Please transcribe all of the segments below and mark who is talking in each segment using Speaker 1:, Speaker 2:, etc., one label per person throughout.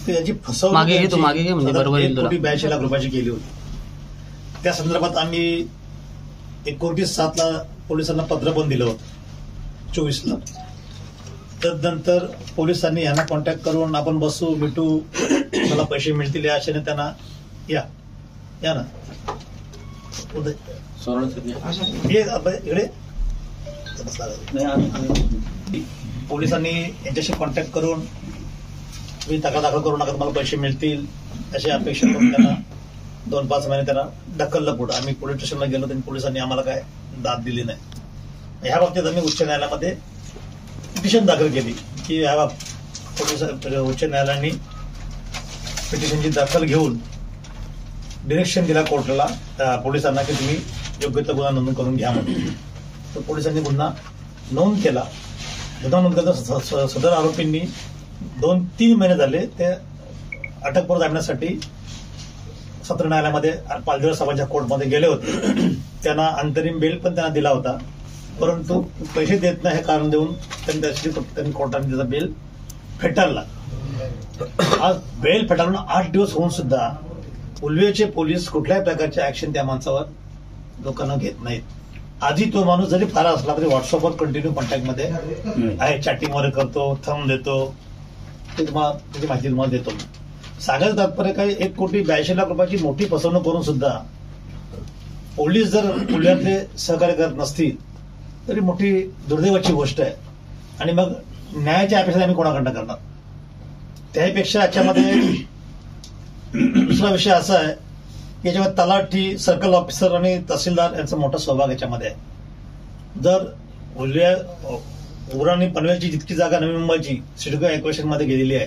Speaker 1: याची फसवणूक
Speaker 2: म्हणजे बरोबर
Speaker 1: 1,82 लाख रुपयाची केली होती. त्या संदर्भात आम्ही 29/7 पोलिसांना पत्र पण दिलं होतं 24 तदनंतर पोलिसांनी यांना कॉन्टॅक्ट करून आपण बसू भेटू मला पैसे मिळतील या आशेने त्यांना या ना इकडे पोलिसांनी यांच्याशी कॉन्टॅक्ट करून तुम्ही तक्रार दाखल करू नका तुम्हाला पैसे मिळतील अशी अपेक्षा करून त्यांना 2-5 महिने त्यांना ढकललं पुढे. आम्ही पोलीस स्टेशनला गेलो त्यांनी पोलिसांनी आम्हाला काय दाद दिली नाही. ह्या बाबतीत आम्ही उच्च न्यायालयामध्ये पिटिशन दाखल केली की ह्या उच्च न्यायालयाने पिटिशनची दखल घेऊन डिरेक्शन दिला कोर्टाला पोलिसांना की तुम्ही योग्य तो गुन्हा नोंद करून घ्या म्हणून. तर पोलिसांनी गुन्हा नोंद केला. गुन्हा नोंद करता सदर आरोपींनी 2-3 महिने झाले ते अटकपूर्व जामिनासाठी सत्र न्यायालयामध्ये पालघर सभाच्या कोर्टमध्ये गेले होते. त्यांना अंतरिम बेल पण त्यांना दिला होता, परंतु पैसे देत नाही हे कारण देऊन त्यांनी कोर्टाने त्याचा बेल फेटाळला. आज बेल फेटाळून 8 दिवस होऊन सुद्धा उल्वेचे पोलीस कुठल्याही प्रकारची ऍक्शन त्या माणसावर लोकांना घेत नाहीत. आधी तो माणूस जरी फार असला तरी व्हॉट्सअपवर कंटिन्यू कॉन्टॅक्टमध्ये आहे, चॅटिंग वगैरे करतो, थंब देतो, ते तुम्हाला त्याची माहिती तुम्हाला देतो. सांगायचं तात्पर्य काही 1,82 लाख रुपयाची मोठी फसवणूक करून सुद्धा पोलीस जर उल्ह्यातले सहकार्य करत नसतील तरी मोठी दुर्दैवाची गोष्ट आहे. आणि मग न्यायाच्या अपेक्षा आम्ही कोणाकडनं करणार. त्यापेक्षा याच्यामध्ये दुसरा विषय असा आहे की याच्यामध्ये तलाठी, सर्कल ऑफिसर आणि तहसीलदार यांचा मोठा सहभाग याच्यामध्ये आहे. जर उरण आणि पनवेलची जितकी जागा नवी मुंबईची सिडको एक्वेशन मध्ये गेलेली आहे,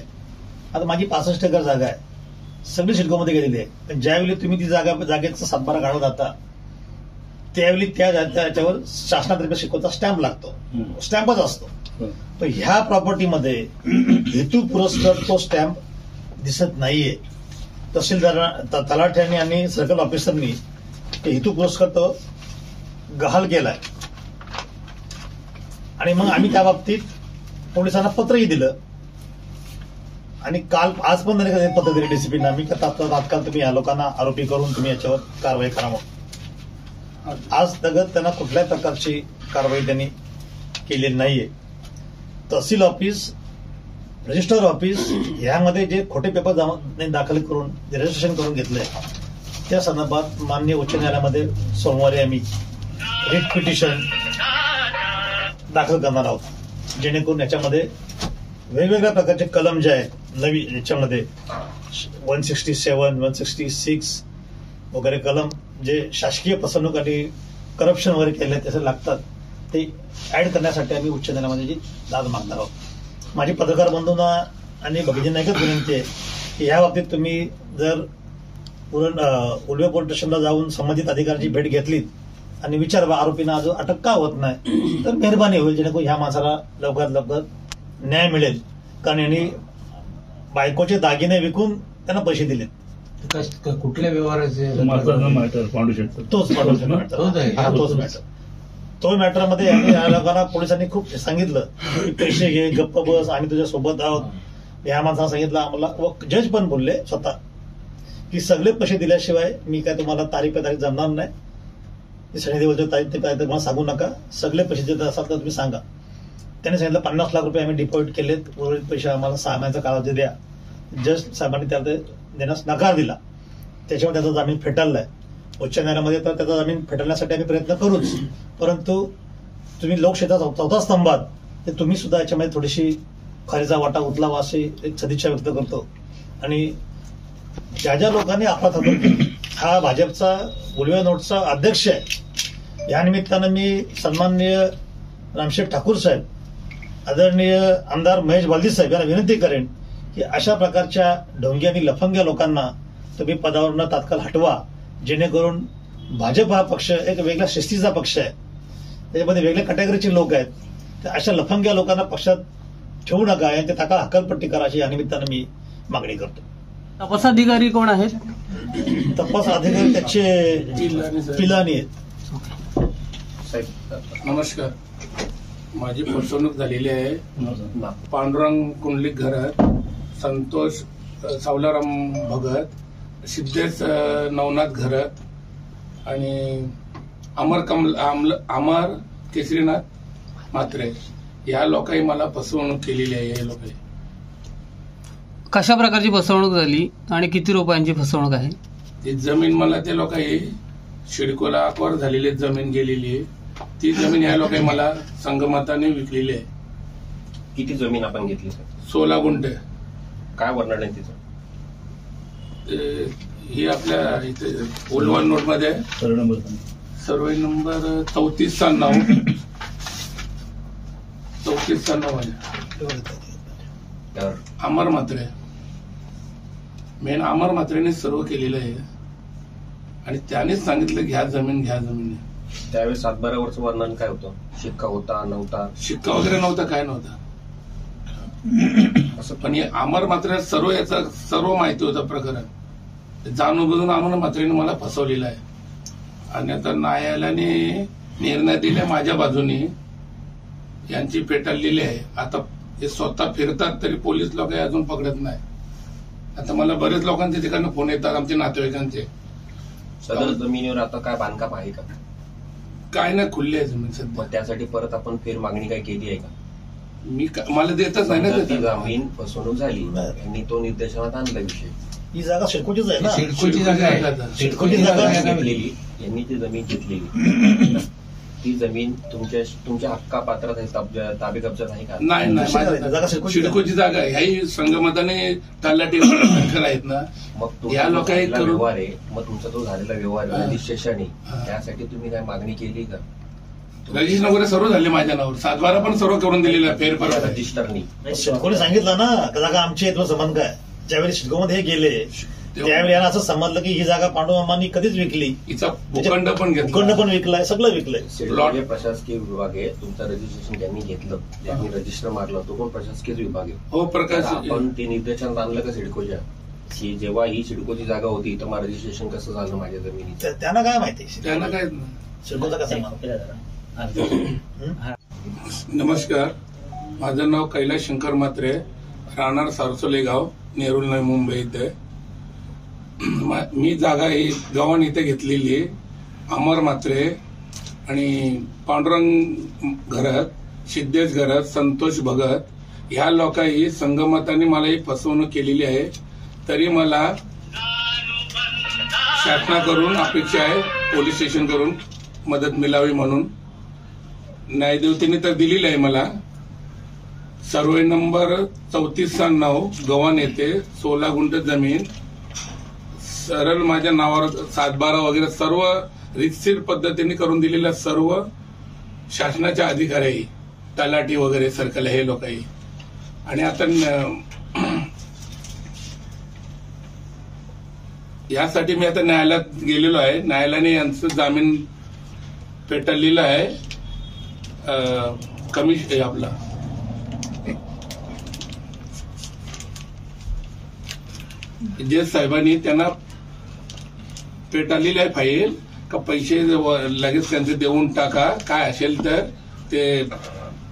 Speaker 1: आता माझी 65 एकर जागा आहे, सगळी सिडकोमध्ये गेलेली आहे. पण ज्यावेळी तुम्ही ती जागेचा सातबारा काढत जाता त्यावेळी त्याच्यावर शासनातर्फे शिकवता स्टॅम्प लागतो, स्टॅम्पच असतो. पण ह्या प्रॉपर्टीमध्ये हेतू पुरस्कार तो स्टॅम्प दिसत नाहीये. तहसीलदार, तलाठ्यांनी आणि सर्कल ऑफिसरनी हेतू पुरस्कार तो गहाल केलाय. आणि मग आम्ही त्या बाबतीत पोलिसांना पत्रही दिलं आणि आज पण त्यांनी पत्र दिले डीसीपीना आम्ही तात्काळ तुम्ही या लोकांना आरोपी करून तुम्ही याच्यावर कारवाई करावं. आज तगत त्यांना कुठल्याही प्रकारची कारवाई त्यांनी केलेली नाहीये. तहसील ऑफिस, रजिस्टर ऑफिस यामध्ये जे खोटे पेपर दाखल करून रजिस्ट्रेशन करून घेतलंय त्या संदर्भात माननीय उच्च न्यायालयामध्ये सोमवारी आम्ही रिट पिटिशन दाखल करणार आहोत, जेणेकरून याच्यामध्ये वेगवेगळ्या प्रकारचे कलम जे आहेत नवी याच्यामध्ये 167, 166 वगैरे कलम जे शासकीय फसवणूक आणि करप्शन वगैरे केले त्याचे लागतात ते ऍड करण्यासाठी आम्ही उच्च न्यायालयामध्ये दाद मागणार आहोत. माझी पत्रकार बंधूंना आणि भगिनींना एकच विनंती आहे की या बाबतीत तुम्ही जर उल्वे पोलीस स्टेशनला जाऊन संबंधित अधिकाऱ्याची भेट घेतलीत आणि विचार आरोपींना अजून अटक का होत नाही तर मेहरबानी होईल, जेणेकरून ह्या माणसाला लवकरात लवकर न्याय मिळेल. कारण यांनी बायकोचे दागिने विकून त्यांना पैसे दिलेत.
Speaker 3: कुठल्या व्यवहाराचे
Speaker 1: तो मॅटरमध्ये या लोकांना पोलिसांनी खूप सांगितलं की पैसे घे, गप्प बस, आम्ही तुझ्या सोबत आहोत. या माणसाला सांगितलं आम्हाला, व जज पण बोलले स्वतः की सगळे पैसे दिल्याशिवाय मी काय तुम्हाला तारीख पे तारीख जमणार नाही, शनिदेवाच्या तारीख ते काय तुम्हाला सांगू नका, सगळे पैसे देत असाल तर तुम्ही सांगा. त्यांनी सांगितलं 50 लाख रुपये आम्ही डिपॉझिट केलेत, उर्वरित पैसे आम्हाला 6 महिन्याचा कालावधी द्या. जज साहेबांनी त्याला देण्यास नकार दिला, त्याच्यामुळे त्याचा जामीन फेटाळलाय. उच्च न्यायालयामध्ये तर त्याचा जामीन फेटाळण्यासाठी आम्ही प्रयत्न करूच, परंतु तुम्ही लोकशाहीचा 4था स्तंभ आहात, ते तुम्ही सुद्धा याच्यामध्ये थोडीशी खारीचा वाटा उचलावा अशी एक सदिच्छा व्यक्त करतो. आणि ज्या ज्या लोकांनी आपला हा भाजपचा उल्वे नोटचा अध्यक्ष आहे, या निमित्तानं मी सन्माननीय रामशेठ ठाकूर साहेब, आदरणीय आमदार महेश बालदी साहेब यांना विनंती करेन की अशा प्रकारच्या ढोंगी आणि लफंग्या लोकांना तुम्ही पदावरनं तात्काळ हटवा, जेणेकरून भाजप हा पक्ष एक वेगळ्या शिस्तीचा पक्ष आहे, त्याच्यामध्ये वेगळ्या कॅटेगरीचे लोक आहेत. तर अशा लफंग्या लोकांना पक्षात ठेवू नका, यांची तात्काळ हकालपट्टी करा अशी या निमित्तानं मी मागणी करतो.
Speaker 2: तपास अधिकारी कोण आहेत?
Speaker 1: तपास अधिकारी त्याचे पिलानी आहेत.
Speaker 4: नमस्कार, माझी फसवणूक झालेली आहे. पांडुरंग कुंडलिक घरात संतोष सावलाराम भगत, सिद्धेश नवनाथ घरत आणि अमर केसरीनाथ म्हात्रे या लोकांनी मला फसवणूक केलेली आहे. हे लोक
Speaker 2: कशा प्रकारची फसवणूक झाली आणि किती रुपयांची फसवणूक आहे?
Speaker 4: ती जमीन मला त्या लोकांनी शिडकोला अक्वायर झालेली जमीन गेलेली आहे. ती जमीन या लोकांनी मला संगमताने विकलेली आहे.
Speaker 5: किती जमीन आपण घेतली सर?
Speaker 4: 16 गुंठे. काय
Speaker 5: वर्णन आहे तिचं?
Speaker 4: ही आपल्या इथे ओलवन नोट मध्ये सर्वे नंबर 34/9 आहे. अमर म्हात्रे मेन अमर म्हात्रेने सर्व केलेलं आहे आणि त्यानेच सांगितलं घ्या जमीन.
Speaker 5: त्यावेळेस 7-12 वर्ष वर्णन काय होतं? शिक्का होता नव्हता?
Speaker 4: शिक्का वगैरे नव्हता, काय नव्हता असं. पण अमर म्हात्रे सर्व याचा सर्व माहिती होतं प्रकरण. जाणून बुजून अमर म्हात्रेने मला फसवलेलं आहे आणि आता न्यायालयाने निर्णय दिले माझ्या बाजूने. यांची पेटाळलेली आहे. आता हे स्वतः फिरतात तरी पोलीस लोक अजून पकडत नाही. आता मला बरेच लोकांचे ठिकाणी फोन येतात आमच्या नातेवाईकांचे.
Speaker 5: सदर जमिनीवर आता काय बांधकाम आहे का?
Speaker 4: काय नाही, खुल्ली आहे जमीन सध्या.
Speaker 5: मग त्यासाठी परत आपण फेर मागणी काय केली आहे का?
Speaker 4: मला देतच नाही ना.
Speaker 5: ती जमीन फसवणूक झाली यांनी तो निर्देशनात आणला विषय.
Speaker 1: ही जागा सिडकोचीच आहे ना.
Speaker 3: सिडकोची जागा आहे.
Speaker 1: सिडकोची जागा
Speaker 5: घेतलेली, यांनी ती जमीन घेतलेली. ती जमीन तुमच्या हक्का पात्रात आहे, ताबे कब्जात आहे का?
Speaker 4: नाही, सिडकोची जागा आहे. ह्याही संगमताने तलाठी आहेत ना.
Speaker 5: मग
Speaker 4: या लोकांनी
Speaker 5: व्यवहार आहे. मग तुमचा तो झालेला व्यवहार रजिस्ट्रेशन त्यासाठी तुम्ही काय मागणी केली का?
Speaker 4: रजिस्टर वगैरे सर्व झाले माझ्या नावावर. 7-12 पण सर्व करून दिलेलं आहे फेरफार
Speaker 5: रजिस्टरनी.
Speaker 1: सिडकोने सांगितलं ना जागा आमची आहे, तुला संबंध काय? ज्यावेळी सिडकोमध्ये हे गेले त्यावेळी यांना असं समजलं की ही जागा पांडुमामांनी कधीच विकली.
Speaker 4: हिचा भूखंड पण
Speaker 1: विकलाय, सगळं विकलंय.
Speaker 5: सिडको प्रशासकीय विभाग आहे. तुमचं रजिस्ट्रेशन ज्यांनी घेतलं, ज्यांनी रजिस्टर मारलं, तो पण प्रशासकीय विभाग आहे.
Speaker 4: हो, प्रकाश.
Speaker 5: आपण ते निर्देशन आणलं का सिडकोच्या की जेव्हा ही सिडकोची जागा होती तर मग रजिस्ट्रेशन कसं झालं माझ्या जमिनीचं?
Speaker 1: त्यांना काय माहिती?
Speaker 4: त्यांना काय
Speaker 1: सिडकोचा कसं?
Speaker 4: नमस्कार, माझं नाव कैलास शंकर म्हात्रे, राहणार सारसोले गाव, नेरुल नवी मुंबई इथे. मी जागा ही गव्हाण इथे घेतलेली आहे. अमर म्हात्रे आणि पांडुरंग घरत, सिद्धेश घरत, संतोष भगत ह्या लोकांनी संगमताने मला ही फसवणूक केलेली आहे. तरी मला शासनाकडून अपेक्षा आहे पोलीस स्टेशन करून मदत मिळावी म्हणून. न्यायदेवतेने तर दिलेली आहे मला. सर्वे नंबर 34/9 गव्हाण येथे 16 गुंठ जमीन सरळ माझ्या नावावर 7-12 वगैरे सर्व रितसर पद्धतीने करून दिलेल्या सर्व शासनाच्या अधिकारी, तलाठी वगैरे सर्कल हे लोकही. आणि आता यासाठी मी आता न्यायालयात गेलेलो आहे. न्यायालयाने यांचं जामीन पेटाळलेलं आहे. कमिशन आपला जज साहेबांनी त्यांना पेटाळलेली आहे फाईल का पैसे लगेच त्यांचे देऊन टाका, काय असेल तर ते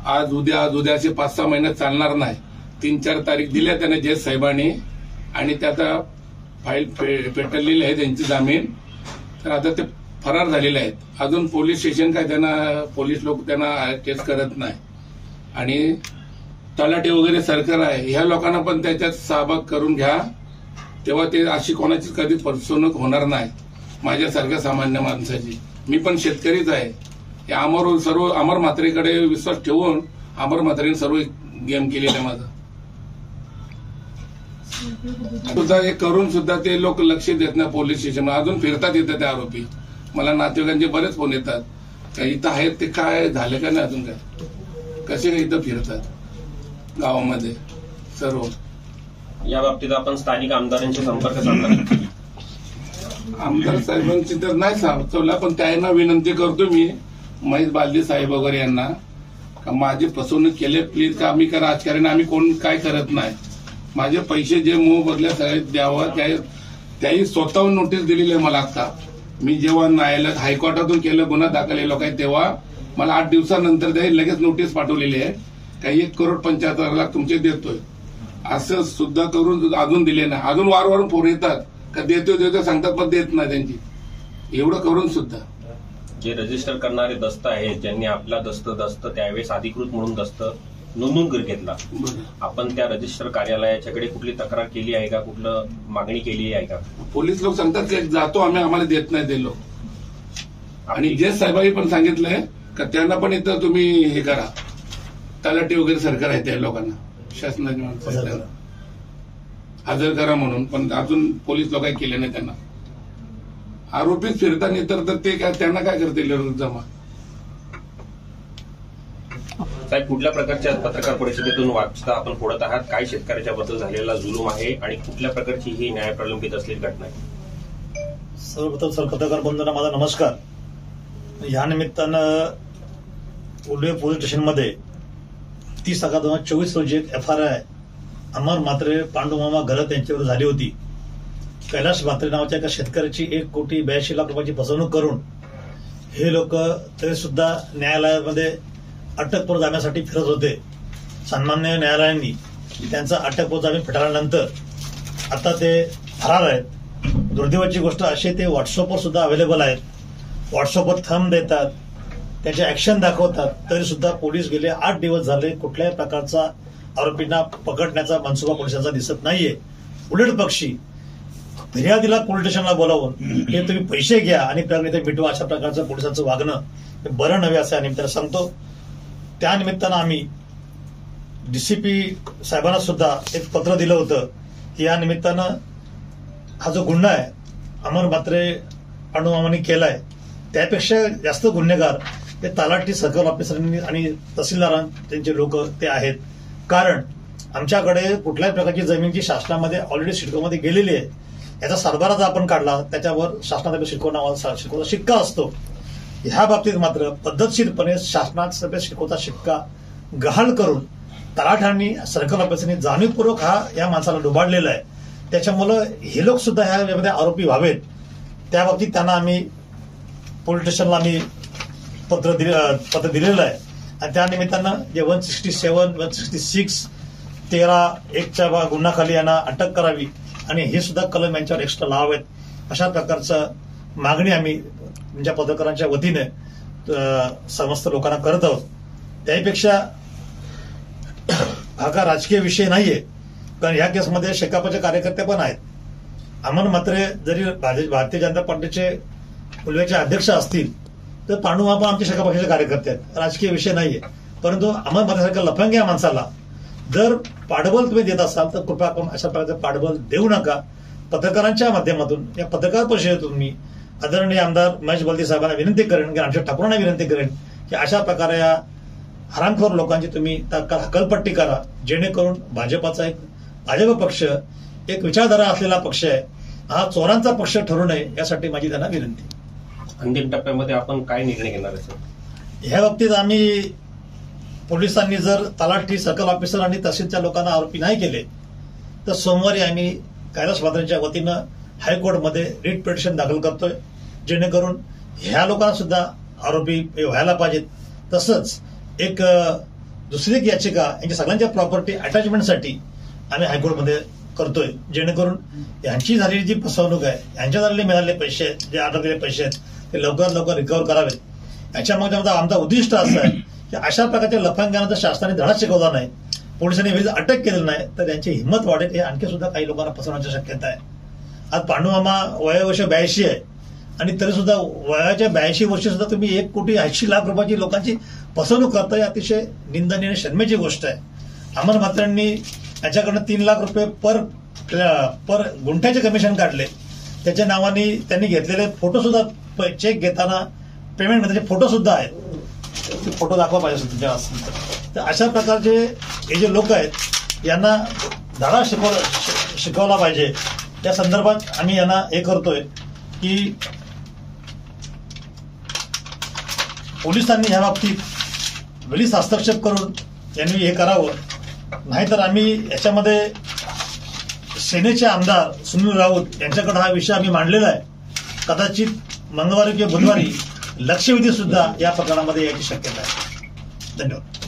Speaker 4: आज उद्या असे 5-6 महिन्यात चालणार नाही. 3-4 तारीख दिल्या त्याने जज साहेबांनी आणि त्यात फाईल पेटलेली आहे त्यांची जामीन. तर आता ते फरार झालेले आहेत. अजून पोलीस स्टेशन काय पोलीस लोक त्यांना केस करत नाही. आणि तलाठी वगैरे सरकार आहे, ह्या लोकांना पण त्याच्यात सहभाग करून घ्या, तेव्हा ते अशी कोणाची कधी फसवणूक होणार नाही माझ्यासारख्या सामान्य माणसाची. मी पण शेतकरीच आहे. अमर म्हात्रेकडे विश्वास ठेवून अमर म्हात्रेने सर्व गेम केलेला आहे माझा. सुद्धा हे करून सुद्धा ते लोक लक्ष देत नाही पोलीस स्टेशन. अजून फिरतात येतात ते आरोपी. मला नातेवाईकांचे बरेच फोन येतात का इथं आहेत ते काय झालं का नाही अजून काय, कसे काय इथं फिरतात गावामध्ये सर्व.
Speaker 5: या बाबतीत आपण स्थानिक आमदारांशी संपर्क साधला?
Speaker 4: आमदार साहेबांची तर नाही साधवला, पण त्यांना विनंती करतो मी, महेश बालदी साहेब वगैरे यांना, का माझी फसवणूक केले प्लीज, का आम्ही का राजकारण आम्ही कोण काय करत नाही. माझे पैसे जे मोबदल्या साहेब द्यावं त्याही स्वतःहून नोटीस दिलेली आहे मला. आता मी जेव्हा न्यायालयात हायकोर्टातून केलं गुन्हा दाखल हे लोक तेव्हा मला 8 दिवसानंतर लगेच नोटीस पाठवलेली आहे का 1,75,00,000 तुमचे देतोय. असं सुद्धा करून अजून दिले नाही. अजून वारंवार फोन येतात का देतो सांगतात पण देत नाही त्यांची. एवढं करून सुद्धा
Speaker 5: जे रजिस्टर करणारे दस्त आहेत ज्यांनी आपला दस्त त्यावेळेस अधिकृत म्हणून दस्त नोंदून घेतला, आपण त्या रजिस्टर कार्यालयाच्याकडे कुठली तक्रार केली आहे का, कुठलं मागणी केली आहे का?
Speaker 4: पोलीस लोक सांगतात की जातो आम्ही, आम्हाला देत नाही ते लोक. आणि जे साहेबांनी पण सांगितलंय का त्यांना पण इथं तुम्ही हे करा, तलाठी वगैरे सरकार आहे त्या लोकांना शासनाची माणसं हजर करा म्हणून, पण अजून पोलीस लोक काही केले नाही. त्यांना आरोपीच फिरताना तर ते काय त्यांना काय करतील जमा.
Speaker 5: साहेब, कुठल्या प्रकारच्या पत्रकार परिषदेतून वाचता आपण फोडत आहात? काय शेतकऱ्याच्या बद्दल झालेला जुलूम आहे आणि कुठल्या प्रकारची ही न्याय प्रलंबित असलेली घटना आहे?
Speaker 1: सर्वप्रथम पत्रकार बंधूंना माझा नमस्कार. या निमित्तानं उल्वे पोलीस स्टेशनमध्ये 30/11/2024 रोजी एक FIR अमर म्हात्रे, पांडुमामा घरत यांच्यावर झाली होती. कैलाश म्हात्रे नावाच्या एका शेतकऱ्याची 1,82,00,000 रुपयाची फसवणूक करून हे लोक तरी सुद्धा न्यायालयामध्ये अटकपूर्व जामीनासाठी फिरत होते. सन्मान्य न्यायालयाने त्यांचा अटकपूर्व जामीन फेटाळल्यानंतर आता ते फरार आहेत. दुर्दैवाची गोष्ट अशी, ते व्हॉट्सअपवर सुद्धा अवेलेबल आहेत. व्हॉट्सअपवर थंब देतात, त्याचे ऍक्शन दाखवतात, तरी सुद्धा पोलीस गेले 8 दिवस झाले कुठल्याही प्रकारचा आरोपींना पकडण्याचा मनसुबा पोलिसांचा दिसत नाहीये. उलट पक्षी फिर्यादीला पोलीस स्टेशनला बोलावून हे तुम्ही पैसे घ्या आणि प्रकरण मिटवा, अशा प्रकारचं पोलिसांचं वागणं बरं नव्हे असं या निमित्तानं सांगतो. त्या निमित्तानं आम्ही DCP साहेबांना सुद्धा एक पत्र दिलं होतं की या निमित्तानं हा जो गुन्हा आहे अमर म्हात्रे पांडुमामांनी केलाय, त्यापेक्षा जास्त गुन्हेगार ते तलाठी सर्कल ऑफिसरांनी आणि तहसीलदार त्यांचे लोक ते आहेत. कारण आमच्याकडे कुठल्याही प्रकारची जमीनची शासनामध्ये ऑलरेडी सिडकोमध्ये गेलेली आहे. याचा सातबारा जर आपण काढला त्याच्यावर शासनातर्फे सिडको नावाचा शिक्का असतो. ह्या बाबतीत मात्र पद्धतशीरपणे शासनात शिडकोचा शिक्का गहाळ करून तलाठ्यांनी सर्कल ऑफिसरनी जाणीवपूर्वक या माणसाला डुबाडलेला आहे. त्याच्यामुळं हे लोक सुद्धा ह्यामध्ये आरोपी व्हावेत, त्या बाबतीत त्यांना आम्ही पोलीस स्टेशनला आम्ही पत्र दिलेलं आहे. आणि त्या निमित्तानं जे 167, 166, 13(1) गुन्ह्याखाली यांना अटक करावी आणि हे सुद्धा कलम यांच्यावर एक्स्ट्रा लावावेत, अशा प्रकारचं मागणी आम्ही तुमच्या पत्रकारांच्या वतीने समस्त लोकांना करत आहोत. त्याहीपेक्षा हा का राजकीय विषय नाहीये, कारण ह्या केसमध्ये शेकापचे कार्यकर्ते पण आहेत. अमर म्हात्रे जरी भारतीय जनता पार्टीचे उल्वेचे अध्यक्ष असतील तर पांडुमामा पण आमचे शेका पक्षाचे कार्यकर्ते आहेत. राजकीय विषय नाहीये. परंतु अमर म्हात्रेसारख्या लफंग्या माणसाला जर पाठबळ तुम्ही देत असाल तर कृपया करून अशा प्रकारचं पाठबळ देऊ नका. पत्रकारांच्या माध्यमातून या पत्रकार परिषदेतून मी आदरणीय आमदार महेश बलदी साहेबांना विनंती करेन की आमच्या ठाकूरांना विनंती करेन की अशा प्रकारे या हरामखोर लोकांची तुम्ही तात्काळ हकलपट्टी करा, जेणेकरून भाजप पक्ष एक विचारधारा असलेला पक्ष आहे, हा चोरांचा पक्ष ठरू नये यासाठी माझी त्यांना विनंती.
Speaker 5: अंतिम टप्प्यामध्ये आपण काय निर्णय घेणार आहे?
Speaker 1: ह्या बाबतीत आम्ही पोलिसांनी जर तलाठी सर्कल ऑफिसर आणि तहसीलच्या लोकांना आरोपी नाही केले तर सोमवारी आम्ही कैलाश म्हात्रेंच्या वतीनं हायकोर्टमध्ये रिट पिटिशन दाखल करतोय, जेणेकरून ह्या लोकांना सुद्धा आरोपी व्हायला पाहिजेत. तसंच एक दुसरी एक याचिका यांच्या सगळ्यांच्या प्रॉपर्टी अटॅचमेंटसाठी आम्ही हायकोर्टमध्ये करतोय, जेणेकरून यांची झालेली जी फसवणूक आहे, यांच्या झालेले मिळालेले पैसे, जे अडकलेले पैसे आहेत ते लवकरात लवकर रिकव्हर करावेत. याच्यामध्ये आमचा उद्दिष्ट असं आहे की अशा प्रकारच्या लफंग्यांना जर शासनाने धडा शिकवला नाही, पोलिसांनी विरुद्ध अटक केली नाही तर त्यांची हिंमत वाढेल. हे आणखी सुद्धा काही लोकांना फसवण्याची शक्यता आहे. आज पांडुमामा वयोवर्ष 82 आहे आणि तरी सुद्धा वयाच्या 82 वर्षी सुद्धा तुम्ही 1,80,00,000 रुपयाची लोकांची फसवणूक करताय, अतिशय निंदनीय आणि शरमेची गोष्ट आहे. अमर म्हात्रेंनी याच्याकडनं 3 लाख रुपये पर गुंठ्याचे कमिशन काढले. त्याच्या नावाने त्यांनी घेतलेले फोटो सुद्धा, चेक घेताना पेमेंट त्याचे फोटो सुद्धा आहेत. ते फोटो दाखवा पाहिजे तुमच्या असतील तर. अशा प्रकारचे हे जे लोक आहेत यांना धडा शिकवला पाहिजे. त्या संदर्भात आम्ही यांना हे करतोय की पोलिसांनी ह्या बाबतीत वेळीच हस्तक्षेप करून यांनी हे करावं. नाहीतर आम्ही याच्यामध्ये सेनेचे आमदार सुनील राऊत यांच्याकडे हा विषय आम्ही मांडलेला आहे. कदाचित मंगळवारी किंवा बुधवारी लक्षवेधी सुद्धा या प्रकरणामध्ये यायची शक्यता आहे. धन्यवाद.